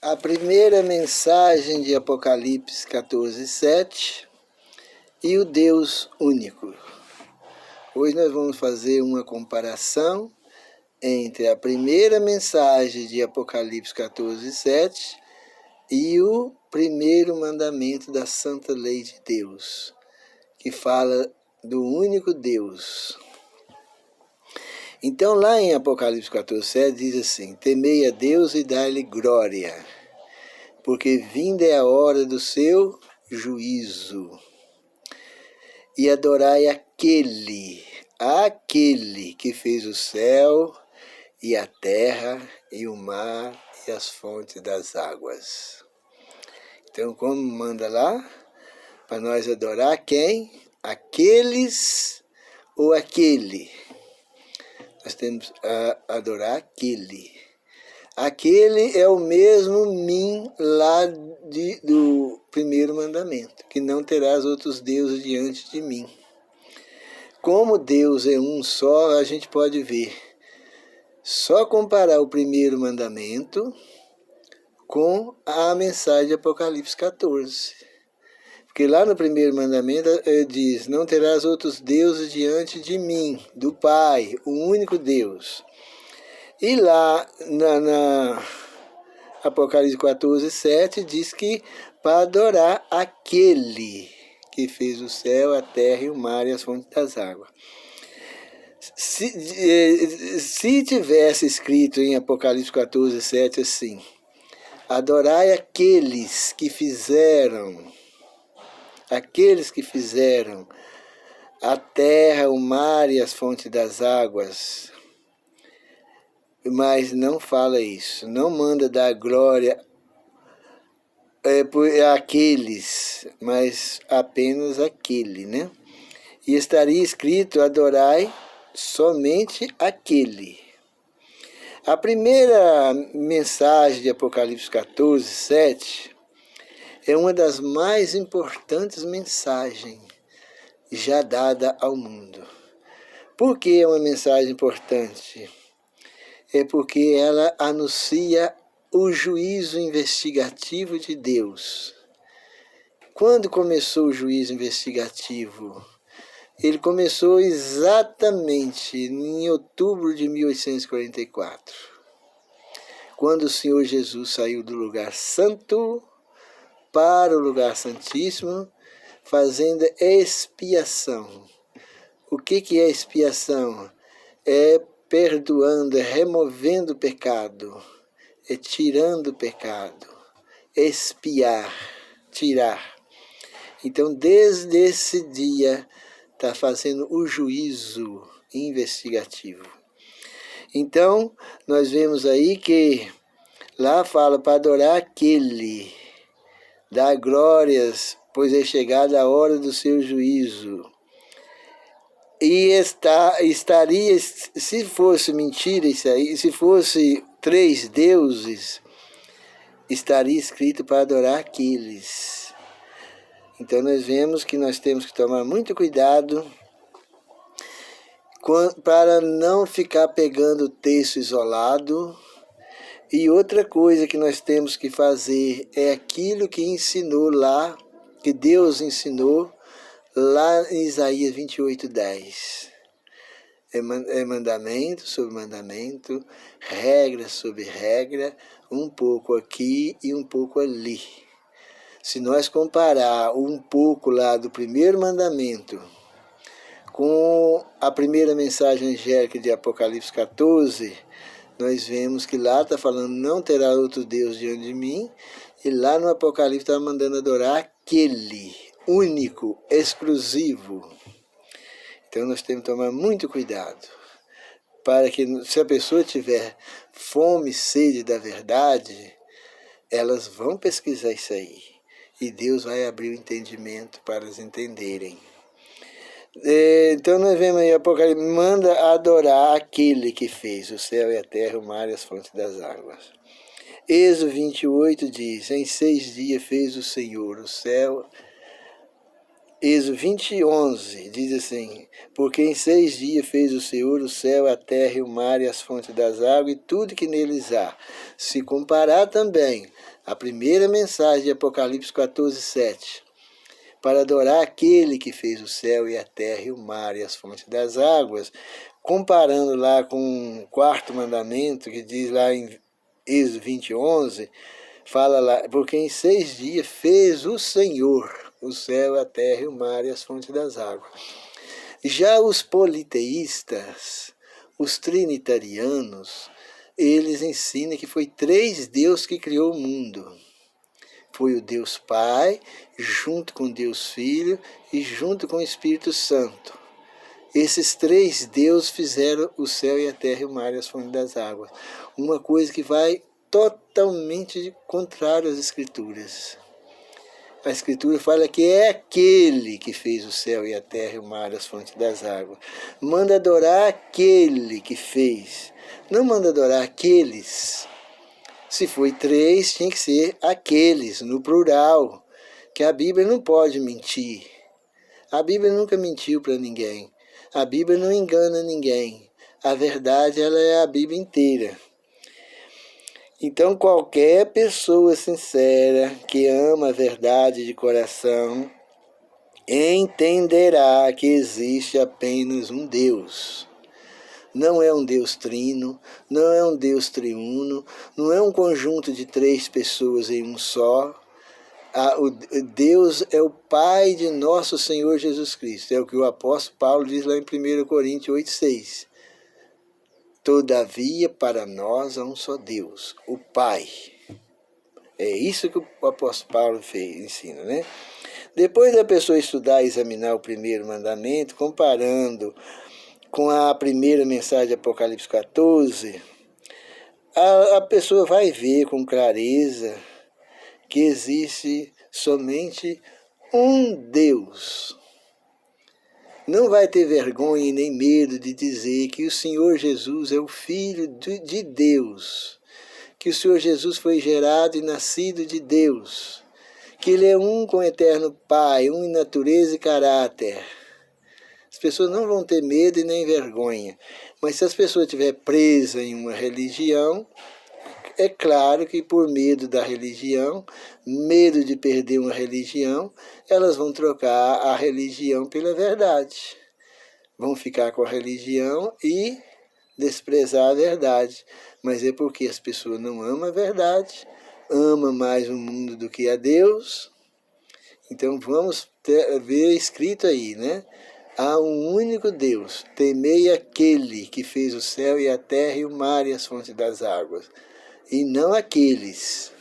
A primeira mensagem de Apocalipse 14:7 e o Deus único. Hoje nós vamos fazer uma comparação entre a primeira mensagem de Apocalipse 14:7 e o primeiro mandamento da Santa Lei de Deus, que fala do único Deus. Então lá em Apocalipse 14:7 diz assim: temei a Deus e dai-lhe glória, porque vinda é a hora do seu juízo. E adorai aquele que fez o céu e a terra e o mar e as fontes das águas. Então, como manda lá? Para nós adorar quem? Aqueles ou aquele? Nós temos a adorar aquele. Aquele é o mesmo mim lá do primeiro mandamento, que não terás outros deuses diante de mim. Como Deus é um só, a gente pode ver. Só comparar o primeiro mandamento com a mensagem de Apocalipse 14. Porque lá no primeiro mandamento diz: não terás outros deuses diante de mim, do Pai, o único Deus. E lá na Apocalipse 14:7 diz que para adorar aquele que fez o céu, a terra e o mar e as fontes das águas. Se tivesse escrito em Apocalipse 14:7 assim: adorai aqueles que fizeram a terra, o mar e as fontes das águas. Mas não fala isso, não manda dar glória àqueles, mas apenas aquele, né? E estaria escrito: adorai somente aquele. A primeira mensagem de Apocalipse 14:7 é uma das mais importantes mensagens já dada ao mundo. Por que é uma mensagem importante? É porque ela anuncia o juízo investigativo de Deus. Quando começou o juízo investigativo? Ele começou exatamente em outubro de 1844, quando o Senhor Jesus saiu do lugar santo para o lugar santíssimo, fazendo expiação. O que é expiação? É perdoando, é removendo o pecado, é tirando o pecado, expiar, tirar. Então, desde esse dia, está fazendo o juízo investigativo. Então, nós vemos aí que lá fala para adorar aquele, dar glórias, pois é chegada a hora do seu juízo. E estaria, se fosse mentira isso aí, se fosse 3 deuses, estaria escrito para adorar aqueles. Então nós vemos que nós temos que tomar muito cuidado para não ficar pegando o texto isolado. E outra coisa que nós temos que fazer é aquilo que ensinou lá, que Deus ensinou lá em Isaías 28:10. É mandamento sobre mandamento, regra sobre regra, um pouco aqui e um pouco ali. Se nós comparar um pouco lá do primeiro mandamento com a primeira mensagem angélica de Apocalipse 14, nós vemos que lá está falando: não terá outro Deus diante de mim, e lá no Apocalipse está mandando adorar aquele único, exclusivo. Então nós temos que tomar muito cuidado, para que, se a pessoa tiver fome e sede da verdade, elas vão pesquisar isso aí, e Deus vai abrir o entendimento para elas entenderem. Então nós vemos aí, Apocalipse manda adorar aquele que fez o céu e a terra, o mar e as fontes das águas. Êxodo 28 diz: em 6 dias fez o Senhor o céu. Êxodo 20:11 diz assim: porque em 6 dias fez o Senhor o céu, a terra e o mar e as fontes das águas e tudo que neles há. Se comparar também A primeira mensagem de Apocalipse 14:7. Para adorar aquele que fez o céu e a terra e o mar e as fontes das águas, comparando lá com o quarto mandamento, que diz lá em Êxodo 20:11, fala lá, porque em 6 dias fez o Senhor o céu, a terra e o mar e as fontes das águas. Já os politeístas, os trinitarianos, eles ensinam que foi 3 deuses que criou o mundo. Foi o Deus Pai, junto com Deus Filho e junto com o Espírito Santo. Esses 3 deuses fizeram o céu e a terra e o mar e as fontes das águas. Uma coisa que vai totalmente contrário às Escrituras. A Escritura fala que é aquele que fez o céu e a terra e o mar e as fontes das águas. Manda adorar aquele que fez. Não manda adorar aqueles. Se foi 3, tinha que ser aqueles, no plural. Que a Bíblia não pode mentir. A Bíblia nunca mentiu para ninguém. A Bíblia não engana ninguém. A verdade, ela é a Bíblia inteira. Então, qualquer pessoa sincera que ama a verdade de coração entenderá que existe apenas um Deus. Não é um Deus trino, não é um Deus triuno, não é um conjunto de 3 pessoas em um só. O Deus é o Pai de nosso Senhor Jesus Cristo. É o que o apóstolo Paulo diz lá em 1 Coríntios 8:6. Todavia, para nós há um só Deus, o Pai. É isso que o apóstolo Paulo ensina, né? Depois da pessoa estudar e examinar o primeiro mandamento, comparando com a primeira mensagem de Apocalipse 14, a pessoa vai ver com clareza que existe somente um Deus. Não vai ter vergonha e nem medo de dizer que o Senhor Jesus é o Filho de Deus, que o Senhor Jesus foi gerado e nascido de Deus, que Ele é um com o eterno Pai, um em natureza e caráter. As pessoas não vão ter medo e nem vergonha, mas se as pessoas estiverem presas em uma religião, é claro que por medo da religião, medo de perder uma religião, elas vão trocar a religião pela verdade. Vão ficar com a religião e desprezar a verdade. Mas é porque as pessoas não amam a verdade, amam mais o mundo do que a Deus. Então vamos ver escrito aí, né? Há um único Deus, temei aquele que fez o céu e a terra e o mar e as fontes das águas, e não aqueles.